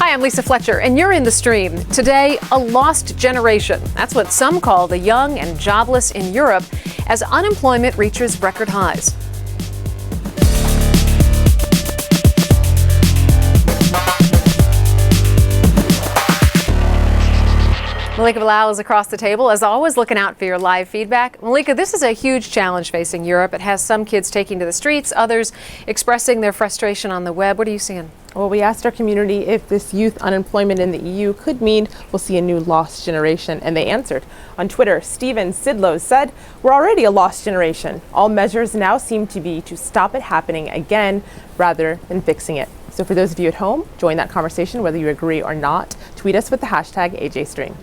Hi, I'm Lisa Fletcher, and you're in the stream. Today, a lost generation. That's what some call the young and jobless in Europe as unemployment reaches record highs. Malika Bilal is across the table, as always, looking out for your live feedback. Malika, this is a huge challenge facing Europe. It has some kids taking to the streets, others expressing their frustration on the web. What are you seeing? Well, we asked our community if this youth unemployment in the EU could mean we'll see a new lost generation, and they answered. On Twitter, Steven Sidlow said, "We're already a lost generation. All measures now seem to be to stop it happening again rather than fixing it." So for those of you at home, join that conversation whether you agree or not. Tweet us with the hashtag AJString.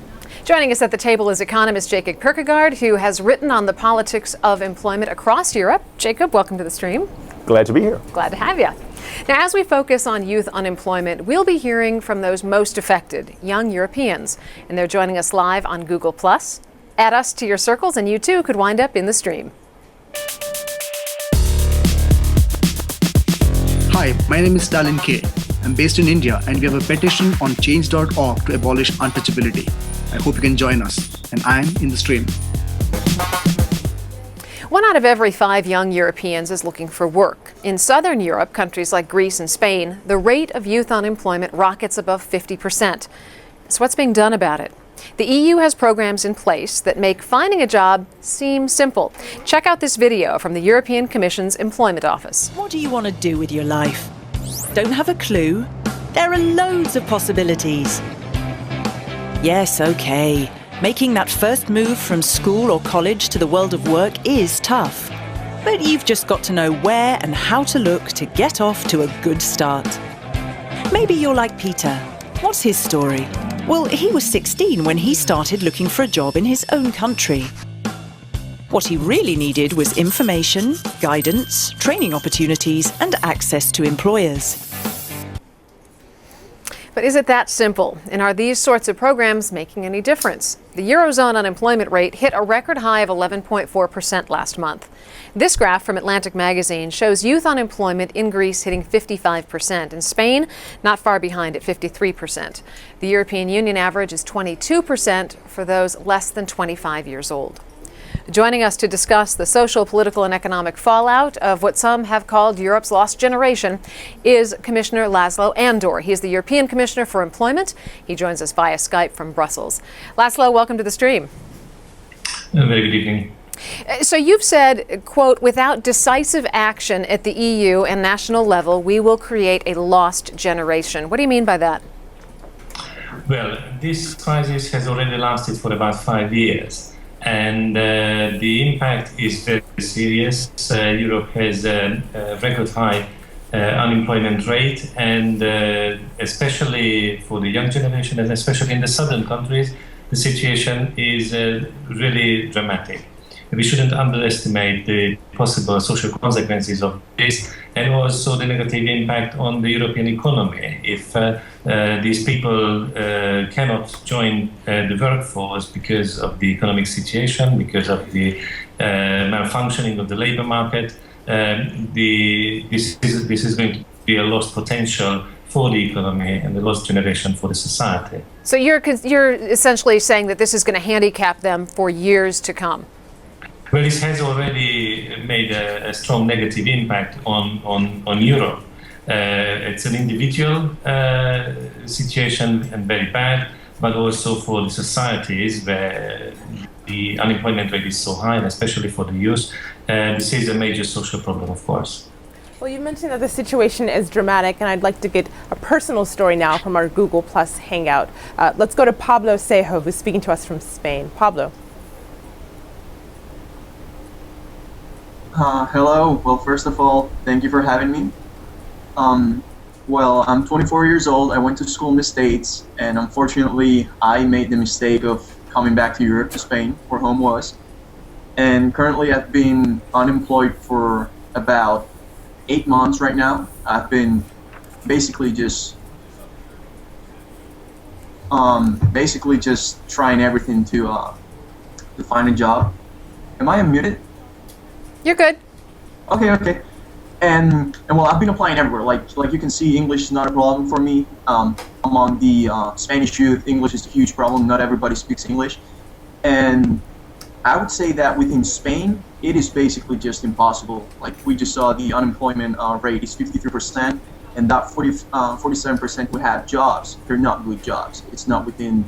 Joining us at the table is economist Jacob Kierkegaard, who has written on the politics of employment across Europe. Jacob, welcome to the stream. Glad to be here. Glad to have you. Now, as we focus on youth unemployment, we'll be hearing from those most affected, young Europeans, and they're joining us live on Google+. Add us to your circles, and you too could wind up in the stream. Hi, my name is Stalin K. I'm based in India, and we have a petition on change.org to abolish untouchability. I hope you can join us, and I'm in the stream. 1 out of every 5 young Europeans is looking for work. In Southern Europe, countries like Greece and Spain, the rate of youth unemployment rockets above 50%. So what's being done about it? The EU has programs in place that make finding a job seem simple. Check out this video from the European Commission's Employment Office. What do you want to do with your life? Don't have a clue? There are loads of possibilities. Yes, okay. Making that first move from school or college to the world of work is tough. But you've just got to know where and how to look to get off to a good start. Maybe you're like Peter. What's his story? Well, he was 16 when he started looking for a job in his own country. What he really needed was information, guidance, training opportunities, and access to employers. But is it that simple? And are these sorts of programs making any difference? The Eurozone unemployment rate hit a record high of 11.4% last month. This graph from Atlantic Magazine shows youth unemployment in Greece hitting 55%, and Spain not far behind at 53%. The European Union average is 22% for those less than 25 years old. Joining us to discuss the social, political, and economic fallout of what some have called Europe's lost generation is Commissioner Laszlo Andor. He is the European Commissioner for Employment. He joins us via Skype from Brussels. Laszlo, welcome to the stream. Very good evening. So you've said, quote, "Without decisive action at the EU and national level, we will create a lost generation." What do you mean by that? Well, this crisis has already lasted for about 5 years. And the impact is very serious. Europe has a record high unemployment rate, and especially for the young generation, and especially in the southern countries, the situation is really dramatic. We shouldn't underestimate the possible social consequences of this, and also the negative impact on the European economy. If these people cannot join the workforce because of the economic situation, because of the malfunctioning of the labor market, this is going to be a lost potential for the economy and the lost generation for the society. So you're essentially saying that this is going to handicap them for years to come. Well, this has already made a strong negative impact on Europe. It's an individual situation and very bad, but also for the societies where the unemployment rate is so high, and especially for the youth. This is a major social problem, of course. Well, you mentioned that the situation is dramatic, and I'd like to get a personal story now from our Google Plus Hangout. Let's go to Pablo Sejo, who's speaking to us from Spain. Pablo. Hello. Well, first of all, thank you for having me. Well, I'm 24 years old. I went to school in the States, and unfortunately, I made the mistake of coming back to Europe, to Spain, where home was. And currently, I've been unemployed for about 8 months right now. I've been basically just trying everything to find a job. Am I unmuted? You're good. Okay. and well, I've been applying everywhere. Like you can see, English is not a problem for me. Among the Spanish youth, English is a huge problem. Not everybody speaks English, and I would say that within Spain, it is basically just impossible. Like we just saw, the unemployment rate is 53%, and that 47% who have jobs, they're not good jobs. It's not within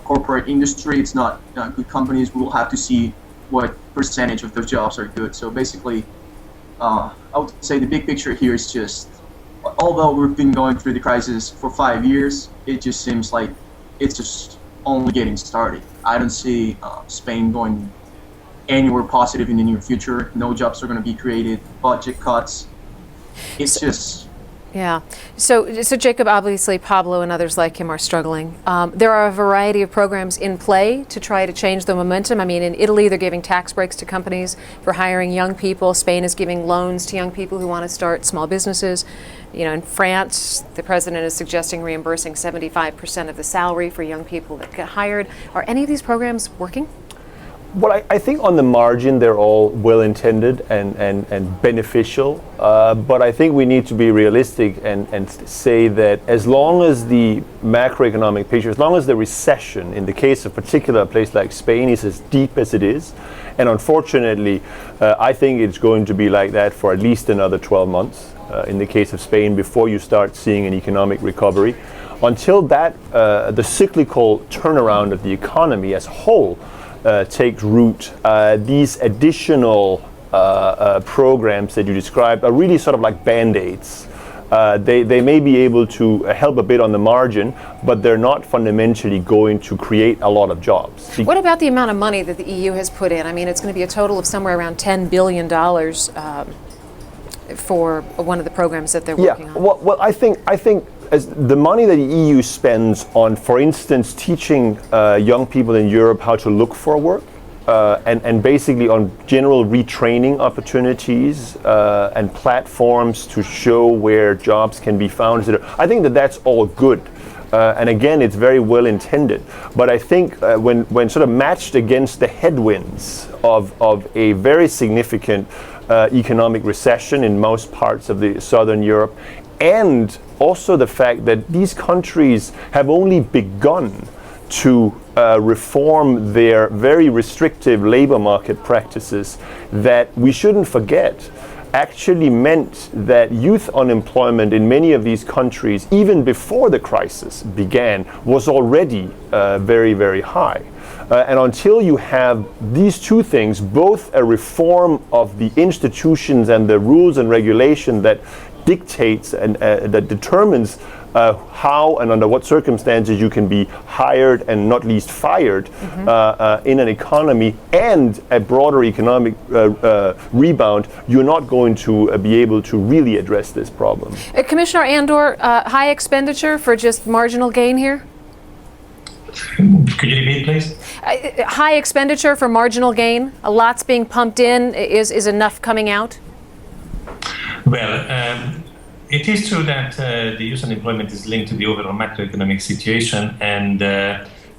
corporate industry. It's not good companies. We will have to see what percentage of those jobs are good. So basically, I would say the big picture here is just, although we've been going through the crisis for 5 years, it just seems like it's just only getting started. I don't see Spain going anywhere positive in the near future. No jobs are going to be created, budget cuts. It's just... Yeah. So Jacob, obviously Pablo and others like him are struggling. There are a variety of programs in play to try to change the momentum. I mean, in Italy, they're giving tax breaks to companies for hiring young people. Spain is giving loans to young people who want to start small businesses. You know, in France, the president is suggesting reimbursing 75% of the salary for young people that get hired. Are any of these programs working? Well, I think on the margin, they're all well-intended and beneficial. But I think we need to be realistic and say that as long as the macroeconomic picture, as long as the recession, in the case of particular a place like Spain, is as deep as it is, and unfortunately, I think it's going to be like that for at least another 12 months, in the case of Spain, before you start seeing an economic recovery. Until that, the cyclical turnaround of the economy as a whole takes root, these additional programs that you described are really sort of like Band-Aids. They may be able to help a bit on the margin, but they're not fundamentally going to create a lot of jobs. What about the amount of money that the EU has put in? I mean, it's going to be a total of somewhere around $10 billion for one of the programs that they're working on. Well, I think as the money that the EU spends on, for instance, teaching young people in Europe how to look for work, and basically on general retraining opportunities and platforms to show where jobs can be found, etc. I think that that's all good. And again, it's very well intended. But I think when sort of matched against the headwinds of a very significant economic recession in most parts of the Southern Europe, and also the fact that these countries have only begun to reform their very restrictive labor market practices, that we shouldn't forget actually meant that youth unemployment in many of these countries, even before the crisis began, was already very, very high. And until you have these two things, both a reform of the institutions and the rules and regulation that dictates and that determines how and under what circumstances you can be hired and not least fired in an economy, and a broader economic rebound, you're not going to be able to really address this problem. Commissioner Andor, high expenditure for just marginal gain here? Could you repeat, please? High expenditure for marginal gain. A lot's being pumped in. Is enough coming out? Well, it is true that the youth unemployment is linked to the overall macroeconomic situation, and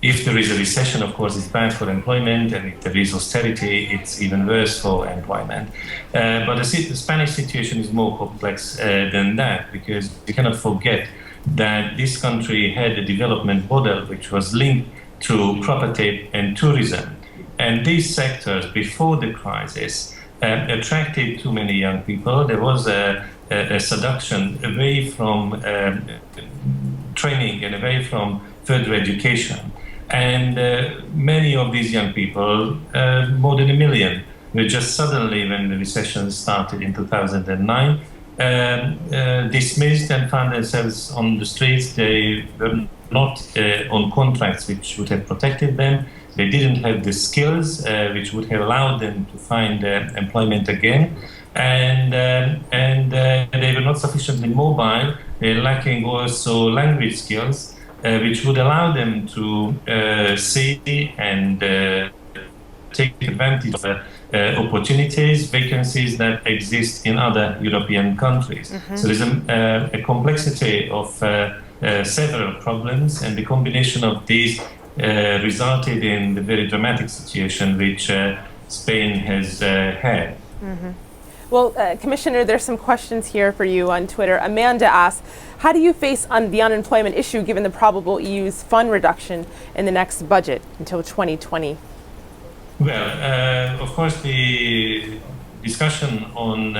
if there is a recession, of course, it's bad for employment, and if there is austerity, it's even worse for employment. But the Spanish situation is more complex than that, because we cannot forget that this country had a development model which was linked to property and tourism. And these sectors, before the crisis, attracted too many young people. There was a seduction away from training and away from further education. And many of these young people, more than 1 million, were just suddenly, when the recession started in 2009, dismissed and found themselves on the streets. They were not on contracts which would have protected them. They didn't have the skills which would have allowed them to find employment again. And they were not sufficiently mobile, lacking also language skills, which would allow them to see and take advantage of opportunities, vacancies that exist in other European countries. So there's a complexity of several problems, and the combination of these resulted in the very dramatic situation which Spain has had. Well, Commissioner, there's some questions here for you on Twitter. Amanda asks, how do you face the unemployment issue given the probable EU's fund reduction in the next budget until 2020? Well, of course, the discussion on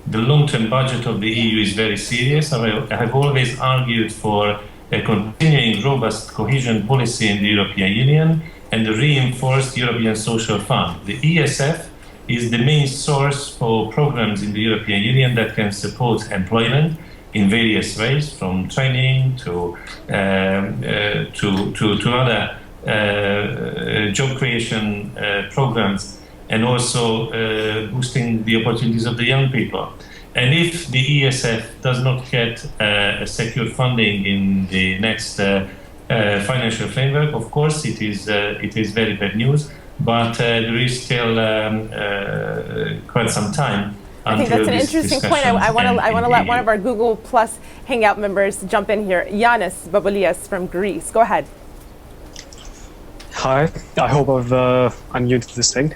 the long-term budget of the EU is very serious. I have always argued for a continuing robust cohesion policy in the European Union and a reinforced European Social Fund. The ESF is the main source for programs in the European Union that can support employment in various ways, from training to other job creation programs, and also boosting the opportunities of the young people. And if the ESF does not get a secure funding in the next financial framework, of course it is very bad news. But there is still quite some time. I think that's an interesting point. I want to let one of our Google Plus Hangout members jump in here. Yanis Babalias from Greece. Go ahead. Hi. I hope I'm new to this thing.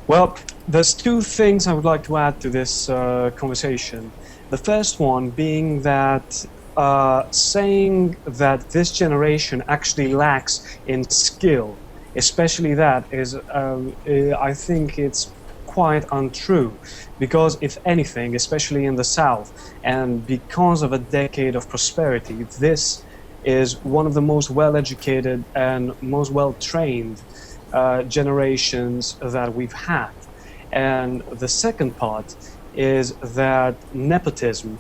Well, there's two things I would like to add to this conversation. The first one being that saying that this generation actually lacks in skill, especially that is, I think it's quite untrue, because if anything, especially in the South, and because of a decade of prosperity, this is one of the most well-educated and most well-trained generations that we've had. And the second part is that nepotism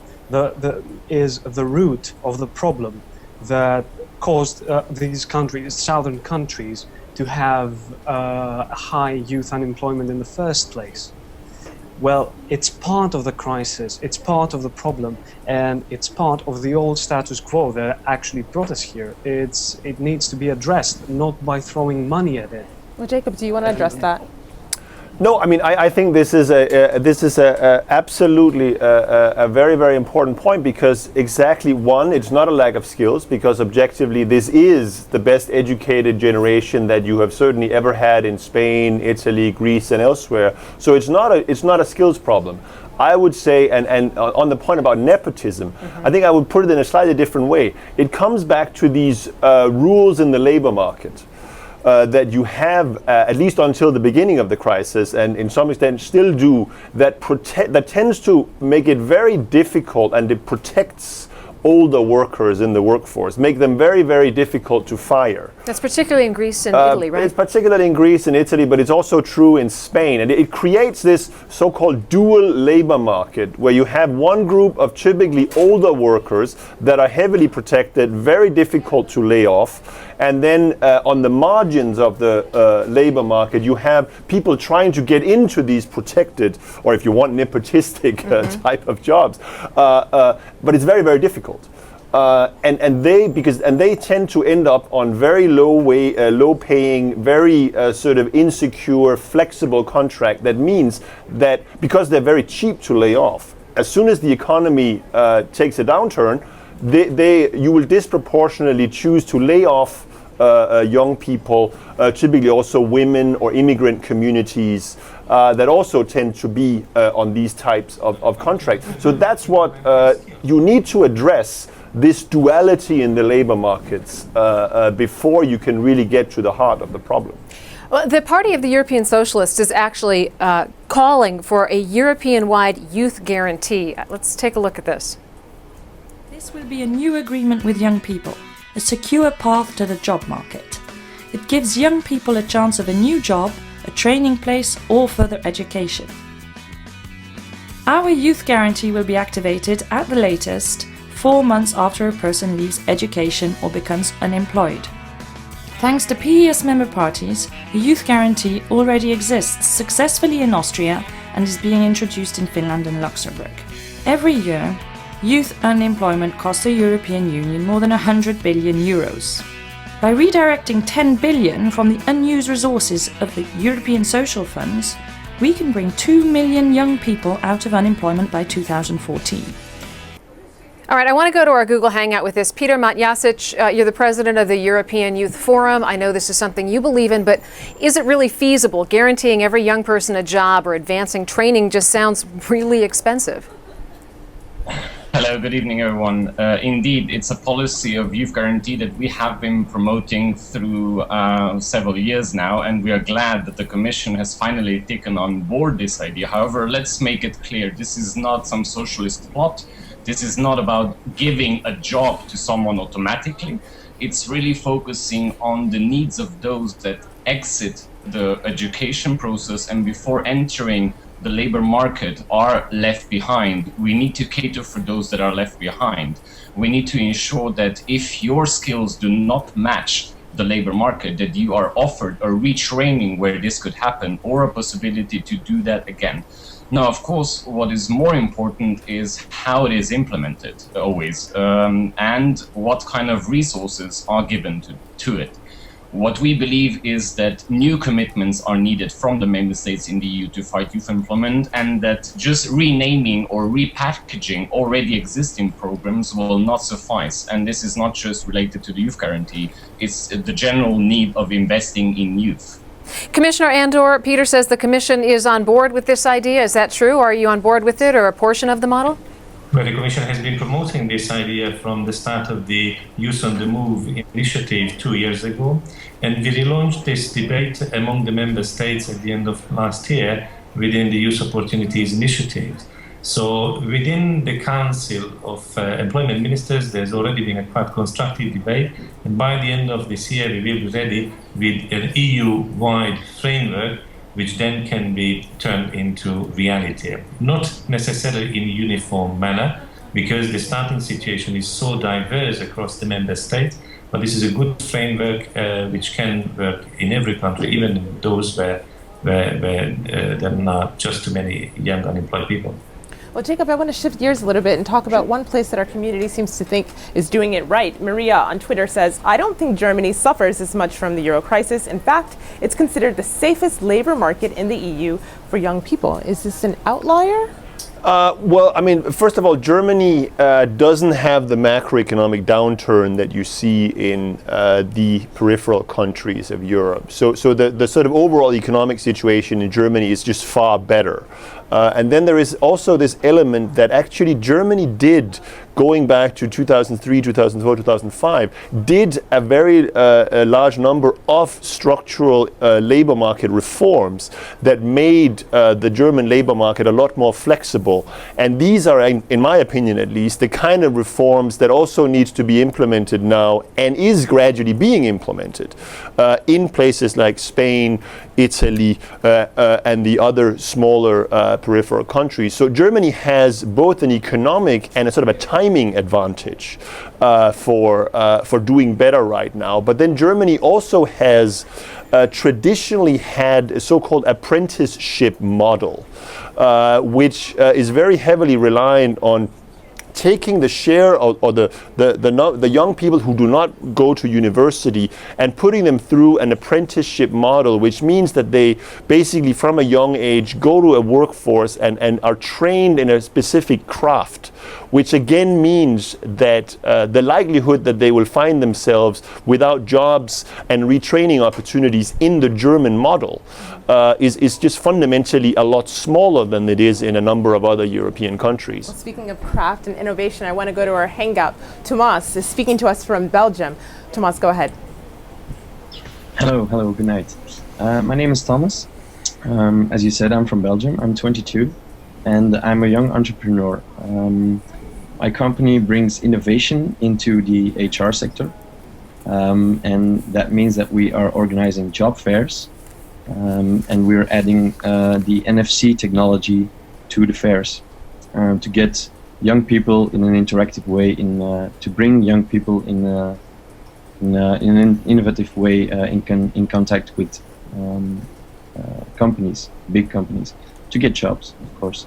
is the root of the problem that caused these countries, southern countries, to have high youth unemployment in the first place. Well, it's part of the crisis, it's part of the problem, and it's part of the old status quo that actually brought us here. It needs to be addressed, not by throwing money at it. Well, Jacob, do you want to address that? No, I mean, I think this is absolutely a very, very important point, because exactly one, it's not a lack of skills, because objectively this is the best educated generation that you have certainly ever had in Spain, Italy, Greece, and elsewhere. So it's not a skills problem. I would say, and on the point about nepotism, I think I would put it in a slightly different way. It comes back to these rules in the labor market. That you have, at least until the beginning of the crisis, and in some extent still do, that tends to make it very difficult, and it protects older workers in the workforce, make them very, very difficult to fire. That's particularly in Greece and Italy, right? It's particularly in Greece and Italy, but it's also true in Spain. And it creates this so-called dual labor market, where you have one group of typically older workers that are heavily protected, very difficult to lay off. And then on the margins of the labor market, you have people trying to get into these protected, or if you want, nepotistic type of jobs. But it's very, very difficult. And they tend to end up on very low paying, very sort of insecure, flexible contract. That means that because they're very cheap to lay off, as soon as the economy takes a downturn, you will disproportionately choose to lay off young people, typically also women or immigrant communities that also tend to be on these types of contracts. So that's what you need to address, this duality in the labor markets before you can really get to the heart of the problem. Well, the Party of the European Socialists is actually calling for a European-wide youth guarantee. Let's take a look at this. This will be a new agreement with young people, a secure path to the job market. It gives young people a chance of a new job, a training place, or further education. Our youth guarantee will be activated at the latest 4 months after a person leaves education or becomes unemployed. Thanks to PES member parties, the youth guarantee already exists successfully in Austria and is being introduced in Finland and Luxembourg. Every year, youth unemployment costs the European Union more than 100 billion euros. By redirecting 10 billion from the unused resources of the European social funds, we can bring 2 million young people out of unemployment by 2014. All right, I want to go to our Google Hangout with this. Peter Matjasic, you're the president of the European Youth Forum. I know this is something you believe in, but is it really feasible? Guaranteeing every young person a job or advancing training just sounds really expensive. Hello, good evening, everyone. Indeed, it's a policy of youth guarantee that we have been promoting through several years now, and we are glad that the Commission has finally taken on board this idea. However, let's make it clear, this is not some socialist plot. This is not about giving a job to someone automatically. It's really focusing on the needs of those that exit the education process and before entering the labor market are left behind. We need to cater for those that are left behind. We need to ensure that if your skills do not match the labor market, that you are offered a retraining where this could happen or a possibility to do that again. Now, of course, what is more important is how it is implemented always, and what kind of resources are given to it. What we believe is that new commitments are needed from the member states in the EU to fight youth employment, and that just renaming or repackaging already existing programs will not suffice. And this is not just related to the youth guarantee, it's the general need of investing in youth. Commissioner Andor, Peter says the Commission is on board with this idea. Is that true? Are you on board with it or a portion of the model? Well, the Commission has been promoting this idea from the start of the Youth on the Move initiative 2 years ago. And we relaunched this debate among the member states at the end of last year within the Youth Opportunities Initiative. So within the Council of Employment Ministers, there's already been a quite constructive debate. And by the end of this year, we will be ready with an EU-wide framework which then can be turned into reality. Not necessarily in a uniform manner, because the starting situation is so diverse across the member states, but this is a good framework which can work in every country, even in those where there are not just too many young unemployed people. Well, Jacob, I want to shift gears a little bit and talk about one place that our community seems to think is doing it right. Maria on Twitter says, I don't think Germany suffers as much from the euro crisis. In fact, it's considered the safest labor market in the EU for young people. Is this an outlier? Well, I mean, first of all, Germany doesn't have the macroeconomic downturn that you see in the peripheral countries of Europe. So the sort of overall economic situation in Germany is just far better. And then there is also this element that actually Germany did, going back to 2003, 2004, 2005, did a very large number of structural labor market reforms that made the German labor market a lot more flexible. And these are, in my opinion at least, the kind of reforms that also needs to be implemented now and is gradually being implemented in places like Spain, Italy, and the other smaller peripheral countries. So Germany has both an economic and a sort of a timing advantage for doing better right now. But then Germany also has traditionally had a so-called apprenticeship model, which is very heavily reliant on taking the share or the young people who do not go to university and putting them through an apprenticeship model, which means that they basically from a young age go to a workforce and are trained in a specific craft, which again means that the likelihood that they will find themselves without jobs and retraining opportunities in the German model is just fundamentally a lot smaller than it is in a number of other European countries. Well, speaking of craft and innovation, I want to go to our hangout. Tomas is speaking to us from Belgium. Tomas, go ahead. Hello, good night. My name is Thomas. As you said, I'm from Belgium. I'm 22 and I'm a young entrepreneur. My company brings innovation into the HR sector, and that means that we are organizing job fairs, and we're adding the NFC technology to the fairs to get young people in an interactive way, to bring young people in an innovative way in contact with companies, big companies, to get jobs, of course.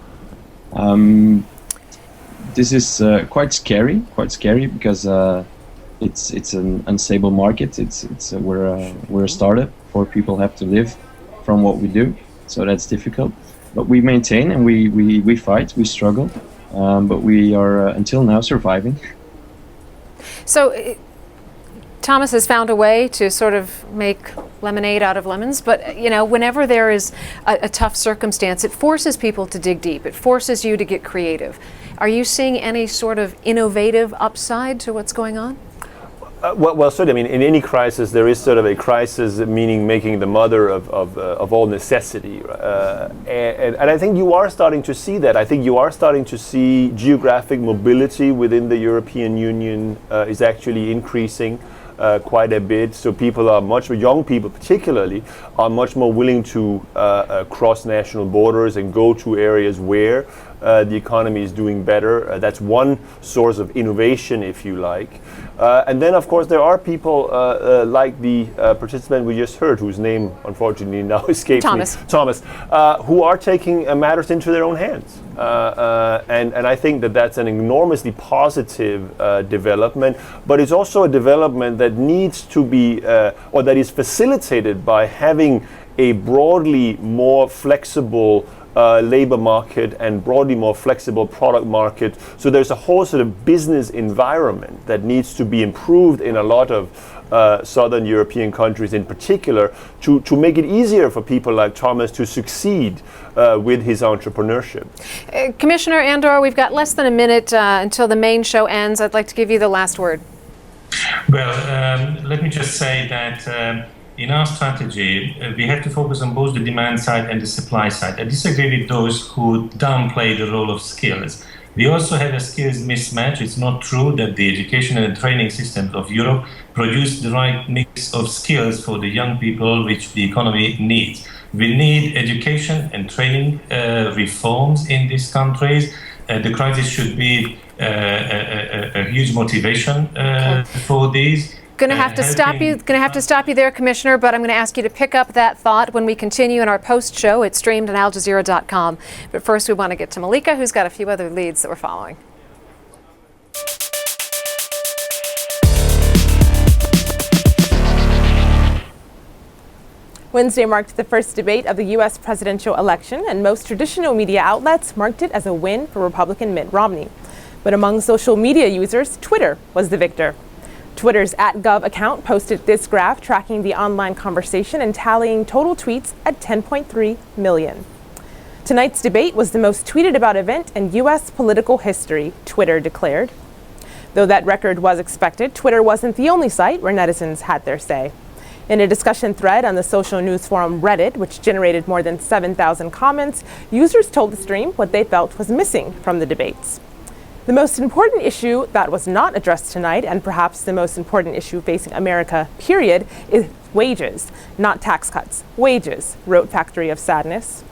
This is quite scary because it's an unstable market. We're a startup. 4 people have to live from what we do, so that's difficult. But we maintain and we fight, we struggle, but we are until now surviving. So Thomas has found a way to sort of make lemonade out of lemons, but whenever there is a tough circumstance, it forces people to dig deep. It forces you to get creative. Are you seeing any sort of innovative upside to what's going on? Well, certainly. I mean, in any crisis, there is sort of a crisis, meaning making the mother of all necessity. And I think you are starting to see that. I think you are starting to see geographic mobility within the European Union is actually increasing quite a bit. So people are young people particularly, are much more willing to cross national borders and go to areas where the economy is doing better. That's one source of innovation, if you like. And then, of course, there are people like the participant we just heard, whose name unfortunately now escapes me. Thomas, who are taking matters into their own hands. And I think that that's an enormously positive development, but it's also a development that needs to be, or that is facilitated by having a broadly more flexible labor market and broadly more flexible product market. So there's a whole sort of business environment that needs to be improved in a lot of Southern European countries in particular to make it easier for people like Thomas to succeed with his entrepreneurship. Commissioner Andor, we've got less than a minute until the main show ends. I'd like to give you the last word. Well, let me just say that in our strategy, we have to focus on both the demand side and the supply side. I disagree with those who downplay the role of skills. We also have a skills mismatch. It's not true that the education and training systems of Europe produce the right mix of skills for the young people which the economy needs. We need education and training reforms in these countries. The crisis should be a huge motivation for these. Going to have to stop you there, Commissioner, but I'm going to ask you to pick up that thought when we continue in our post-show. It's streamed on aljazeera.com. But first, we want to get to Malika, who's got a few other leads that we're following. Wednesday marked the first debate of the U.S. presidential election, and most traditional media outlets marked it as a win for Republican Mitt Romney. But among social media users, Twitter was the victor. Twitter's @gov account posted this graph tracking the online conversation and tallying total tweets at 10.3 million. Tonight's debate was the most tweeted about event in U.S. political history, Twitter declared. Though that record was expected, Twitter wasn't the only site where netizens had their say. In a discussion thread on the social news forum Reddit, which generated more than 7,000 comments, users told the stream what they felt was missing from the debates. The most important issue that was not addressed tonight, and perhaps the most important issue facing America, period, is wages, not tax cuts. Wages, wrote Factory of Sadness.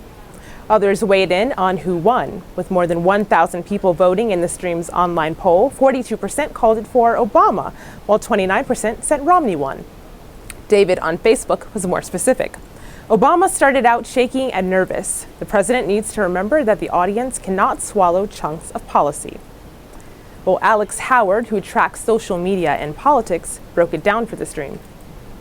Others weighed in on who won. With more than 1,000 people voting in the stream's online poll, 42% called it for Obama, while 29% said Romney won. David on Facebook was more specific. Obama started out shaky and nervous. The president needs to remember that the audience cannot swallow chunks of policy. Well, Alex Howard, who tracks social media and politics, broke it down for the stream.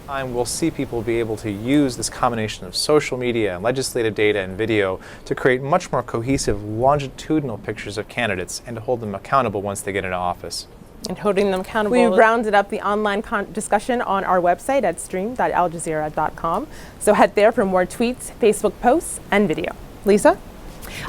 We'll see people be able to use this combination of social media and legislative data and video to create much more cohesive, longitudinal pictures of candidates and to hold them accountable once they get into office. And holding them accountable. We rounded up the online discussion on our website at stream.aljazeera.com. So head there for more tweets, Facebook posts, and video. Lisa?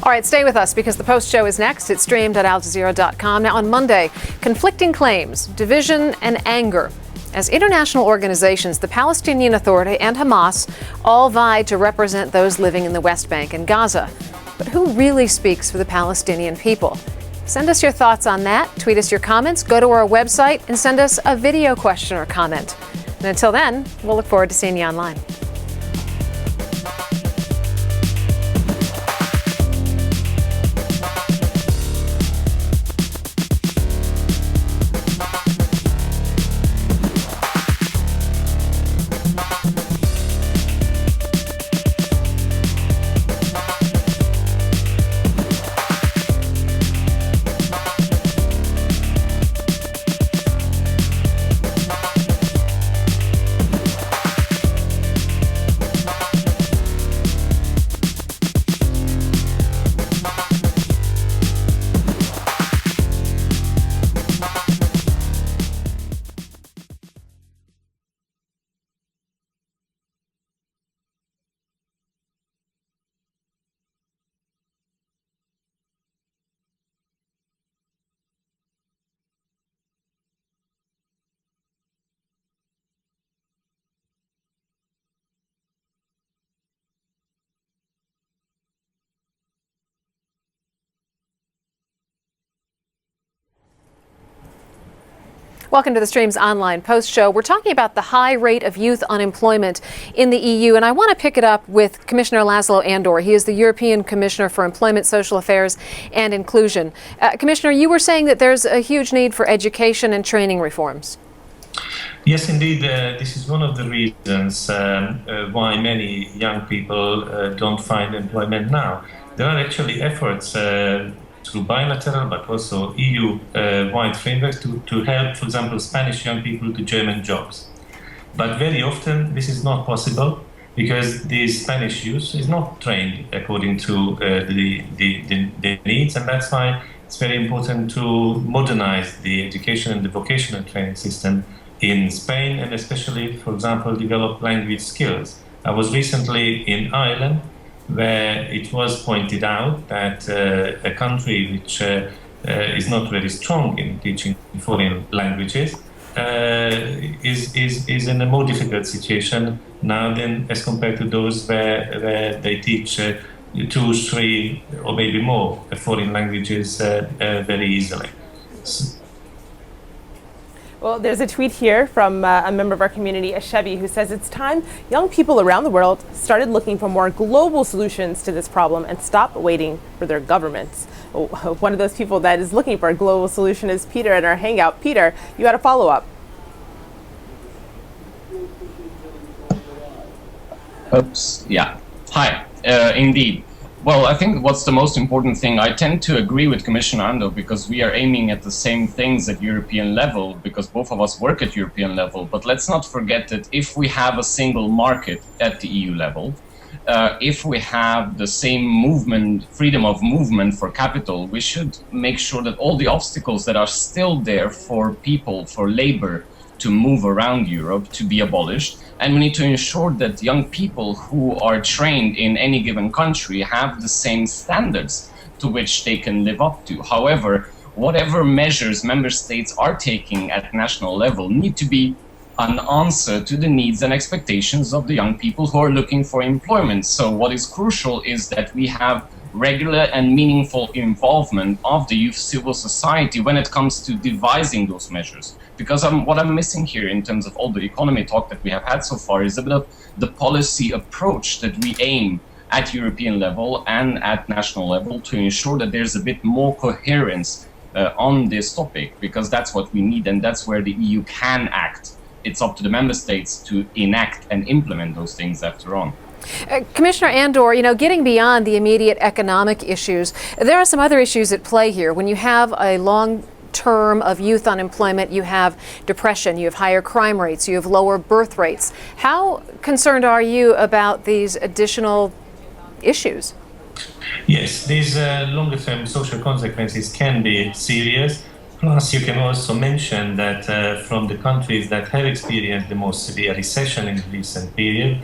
All right, stay with us because the post show is next. It's streamed at aljazeera.com. Now on Monday, conflicting claims, division, and anger. As international organizations, the Palestinian Authority and Hamas all vied to represent those living in the West Bank and Gaza. But who really speaks for the Palestinian people? Send us your thoughts on that. Tweet us your comments. Go to our website and send us a video question or comment. And until then, we'll look forward to seeing you online. Welcome to the Stream's online post show. We're talking about the high rate of youth unemployment in the EU, and I want to pick it up with Commissioner Laszlo Andor. He is the European Commissioner for Employment, Social Affairs and Inclusion. Commissioner, you were saying that there's a huge need for education and training reforms. Yes, indeed. This is one of the reasons why many young people don't find employment now. There are actually efforts through bilateral but also EU-wide frameworks to help, for example, Spanish young people to German jobs. But very often this is not possible because the Spanish youth is not trained according to the needs, and that's why it's very important to modernize the education and the vocational training system in Spain, and especially, for example, develop language skills. I was recently in Ireland, where it was pointed out that a country which is not very strong in teaching foreign languages is in a more difficult situation now than as compared to those where they teach 2, 3, or maybe more foreign languages very easily. Well, there's a tweet here from a member of our community, Ashebi, who says it's time young people around the world started looking for more global solutions to this problem and stop waiting for their governments. One of those people that is looking for a global solution is Peter in our Hangout. Peter, you had a follow-up. Oops, yeah. Hi, indeed. Well, I think what's the most important thing, I tend to agree with Commissioner Andor because we are aiming at the same things at European level because both of us work at European level. But let's not forget that if we have a single market at the EU level, if we have the same movement, freedom of movement for capital, we should make sure that all the obstacles that are still there for people, for labor to move around Europe to be abolished. And we need to ensure that young people who are trained in any given country have the same standards to which they can live up to. However, whatever measures member states are taking at national level need to be an answer to the needs and expectations of the young people who are looking for employment. So what is crucial is that we have regular and meaningful involvement of the youth civil society when it comes to devising those measures. Because what I'm missing here in terms of all the economy talk that we have had so far is a bit of the policy approach that we aim at European level and at national level to ensure that there's a bit more coherence on this topic, because that's what we need and that's where the EU can act. It's up to the member states to enact and implement those things after all. Commissioner Andor, getting beyond the immediate economic issues, there are some other issues at play here. When you have a long term of youth unemployment, you have depression, you have higher crime rates, you have lower birth rates. How concerned are you about these additional issues? Yes, these longer term social consequences can be serious. Plus, you can also mention that from the countries that have experienced the most severe recession in the recent period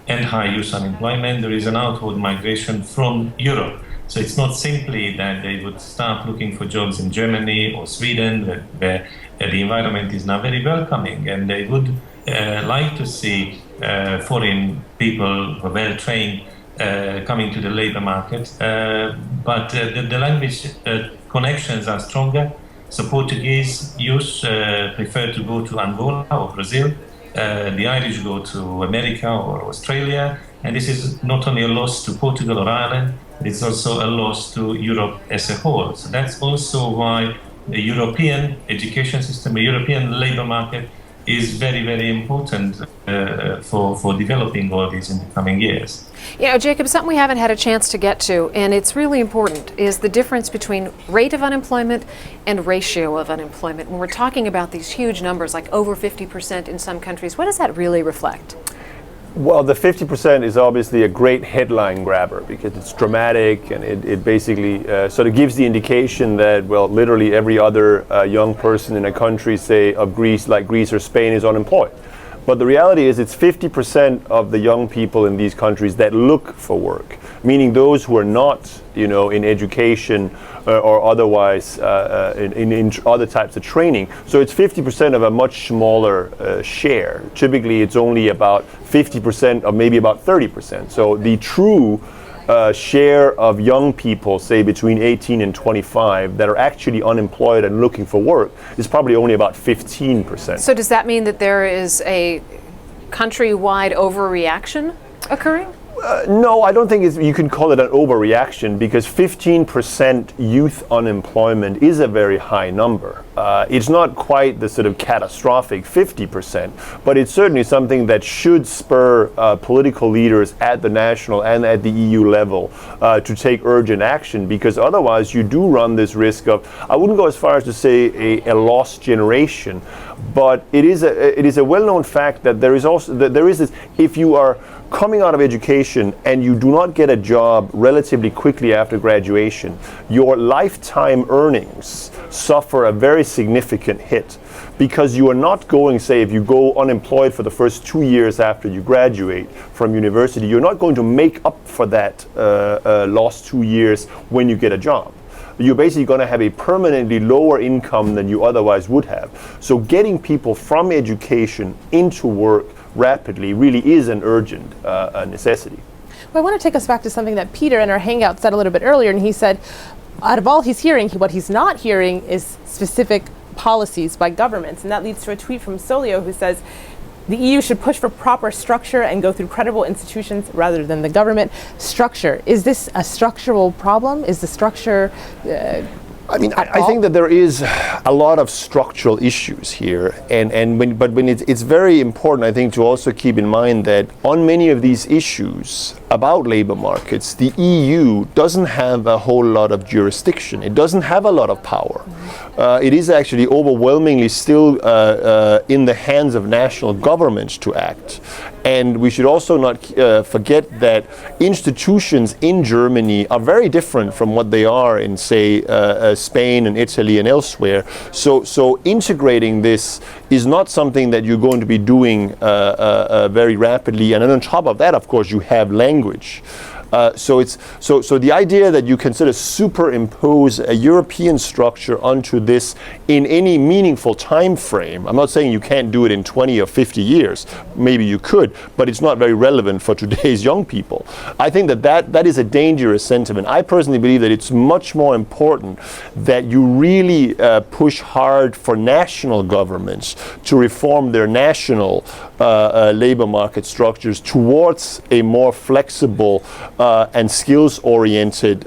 and high youth unemployment, there is an outward migration from Europe. So it's not simply that they would start looking for jobs in Germany or Sweden, where the environment is now very welcoming, and they would like to see foreign people who are well trained coming to the labor market. But the language connections are stronger. So Portuguese youth prefer to go to Angola or Brazil. The Irish go to America or Australia. And this is not only a loss to Portugal or Ireland, it's also a loss to Europe as a whole. So that's also why the European education system, the European labor market is very, very important for developing all these in the coming years. Jacob, something we haven't had a chance to get to, and it's really important, is the difference between rate of unemployment and ratio of unemployment. When we're talking about these huge numbers, like over 50% in some countries, what does that really reflect? Well, the 50% is obviously a great headline grabber because it's dramatic and it basically sort of gives the indication that, well, literally every other young person in a country, say, of Greece, like Greece or Spain, is unemployed. But the reality is it's 50% of the young people in these countries that look for work, meaning those who are not, in education or otherwise in other types of training. So it's 50% of a much smaller share. Typically, it's only about 50% or maybe about 30%. So the true share of young people, say between 18 and 25, that are actually unemployed and looking for work is probably only about 15%. So does that mean that there is a countrywide overreaction occurring? No, I don't think you can call it an overreaction, because 15% youth unemployment is a very high number. It's not quite the sort of catastrophic 50%, but it's certainly something that should spur political leaders at the national and at the EU level to take urgent action, because otherwise you do run this risk of, I wouldn't go as far as to say a lost generation, but it is a well-known fact that there is this, if you are coming out of education and you do not get a job relatively quickly after graduation, your lifetime earnings suffer a very significant hit, because you are not going, say, if you go unemployed for the first 2 years after you graduate from university, you're not going to make up for that lost 2 years when you get a job. You're basically going to have a permanently lower income than you otherwise would have. So getting people from education into work rapidly really is an urgent necessity. Well, I want to take us back to something that Peter in our Hangout said a little bit earlier, and he said, out of all he's hearing, what he's not hearing is specific policies by governments. And that leads to a tweet from Solio, who says, the EU should push for proper structure and go through credible institutions rather than the government. Structure. Is this a structural problem? Is the structure I think that there is a lot of structural issues here, but it's very important, I think, to also keep in mind that on many of these issues about labor markets, the EU doesn't have a whole lot of jurisdiction. It doesn't have a lot of power. It is actually overwhelmingly still in the hands of national governments to act. And we should also not forget that institutions in Germany are very different from what they are in, say, Spain and Italy and elsewhere. So integrating this is not something that you're going to be doing very rapidly. And then on top of that, of course, you have language. So the idea that you can sort of superimpose a European structure onto this in any meaningful time frame, I'm not saying you can't do it in 20 or 50 years, maybe you could, but it's not very relevant for today's young people. I think that is a dangerous sentiment. I personally believe that it's much more important that you really push hard for national governments to reform their national labor market structures towards a more flexible and skills-oriented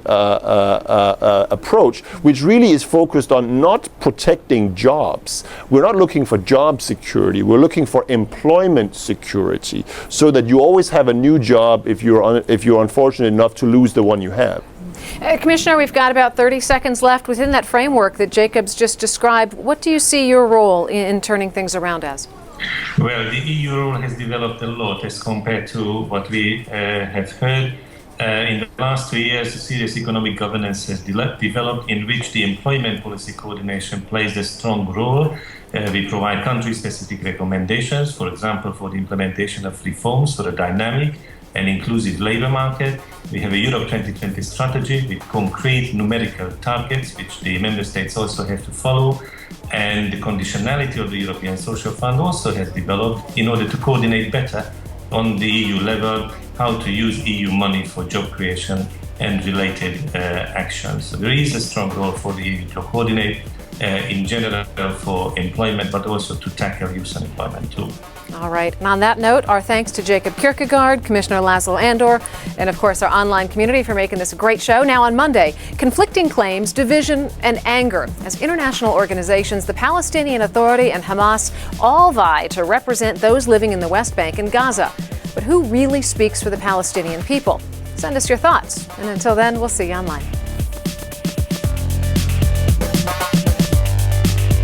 approach, which really is focused on not protecting jobs. We're not looking for job security. We're looking for employment security, so that you always have a new job if you're unfortunate enough to lose the one you have. Commissioner, we've got about 30 seconds left. Within that framework that Jacob's just described, what do you see your role in turning things around as? Well, the EU role has developed a lot as compared to what we have heard. In the last 2 years, serious economic governance has developed, in which the employment policy coordination plays a strong role. We provide country-specific recommendations, for example, for the implementation of reforms for a dynamic and inclusive labour market. We have a Europe 2020 strategy with concrete numerical targets, which the member states also have to follow. And the conditionality of the European Social Fund also has developed in order to coordinate better on the EU level how to use EU money for job creation and related actions. So there is a strong role for the EU to coordinate in general for employment, but also to tackle youth unemployment too. All right. And on that note, our thanks to Jacob Kierkegaard, Commissioner Laszlo Andor, and of course our online community for making this a great show. Now on Monday, conflicting claims, division, and anger as international organizations, the Palestinian Authority and Hamas all vie to represent those living in the West Bank and Gaza. But who really speaks for the Palestinian people? Send us your thoughts. And until then, we'll see you online.